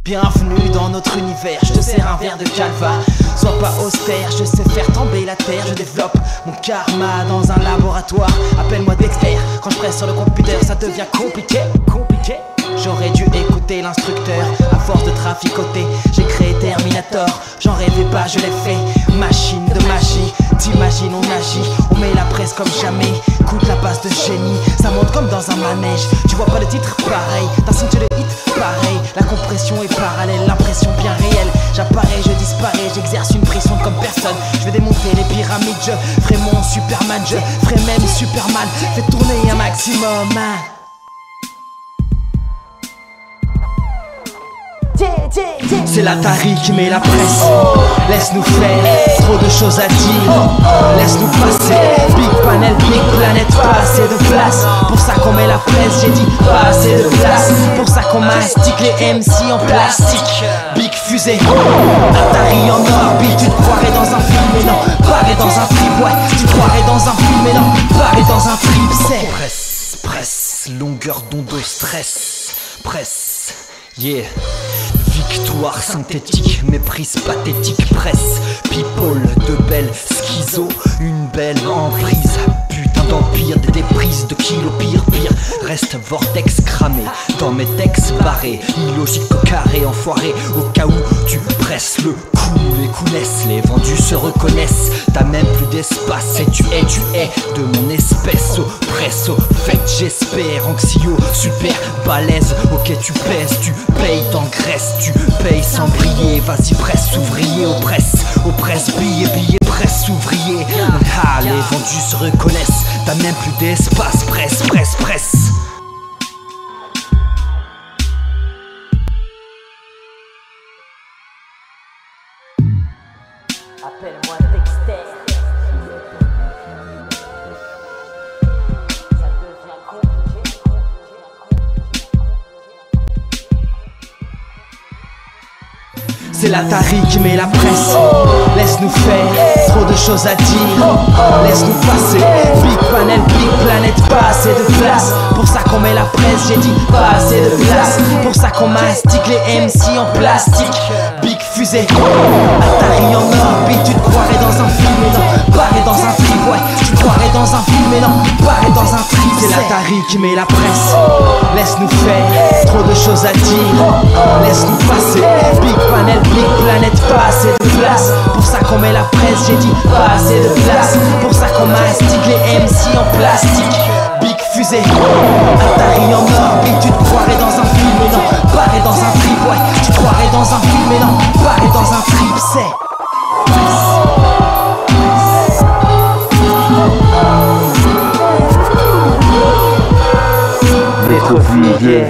Bienvenue dans notre univers, je te sers un verre de calva. Sois pas austère, je sais faire tomber la terre. Je développe mon karma dans un laboratoire. Appelle-moi Dexter, quand je presse sur le computer ça devient compliqué. J'aurais dû écouter l'instructeur. À force de traficoter, j'ai créé Terminator. J'en rêvais pas, je l'ai fait. Machine de magie, t'imagines on agit. On met la presse comme jamais. Écoute la base de génie, ça monte comme dans un manège. Tu vois pas le titre pareil, d'un signe le hit pareil. La compression est parallèle, l'impression bien réelle. J'apparais, je disparais, j'exerce une pression comme personne. Je vais démonter les pyramides, je ferai mon Superman. Je ferai même Superman, fais tourner un maximum hein. C'est l'Atari qui met la presse. Laisse-nous faire, trop de choses à dire. Laisse-nous passer, big panel, big planète, pas assez de place. Pour ça qu'on met la presse, j'ai dit pas assez de place. Pour ça qu'on mastique les MC en plastique. Big fusée, Atari en orbite. Tu te croirais dans un film mais non, pareil dans un trip. Ouais, tu te croirais dans un film mais non, pareil dans un trip. C'est presse, longueur d'onde au stress. Presse, yeah. Victoire synthétique, méprise pathétique, presse, people, de belles schizo, une belle emprise, putain d'empire, des déprises de kilos, pire, reste vortex cramé, dans mes textes barrés, illogique au carré, enfoiré, au cas où tu presses le coup, les coulisses, les vendus se reconnaissent, t'as même plus d'espace et tu es de mon espèce, au presse, au fait, j'espère, anxio, super balèze, ok tu pèses, tu payes, t'engraisses, tu payes sans briller, vas-y presse ouvrier, oppresse, billet, presse ouvrier. Ah, les vendus se reconnaissent, t'as même plus d'espace, presse. Appelle-moi Dexter. Ça devient compliqué. C'est l'Atari qui met la presse. Laisse-nous faire, trop de choses à dire. Laisse-nous passer, big panel, big planète, pas assez de place. Pour ça qu'on met la presse, j'ai dit pas assez de place. Pour ça qu'on mastique les MC en plastique. Big fusée, Atari en orbite. Tu te croirais dans un film mais non, pareil dans un trip. Ouais, tu te croirais dans un film mais non, pareil dans un trip. C'est l'Atari qui met la presse. Laisse-nous faire, trop de choses à dire. Laisse-nous passer, big panel, big planète, pas assez de place. Pour ça qu'on met la presse, j'ai dit pas assez de place. Pour ça qu'on mastique les MC en plastique. Big fusée, Atari en orbite. Tu te croirais dans un film mais non, pareil dans un trip. Ouais, tu te croirais dans un film mais non, pareil dans un trip. C'est Métropole, yeah.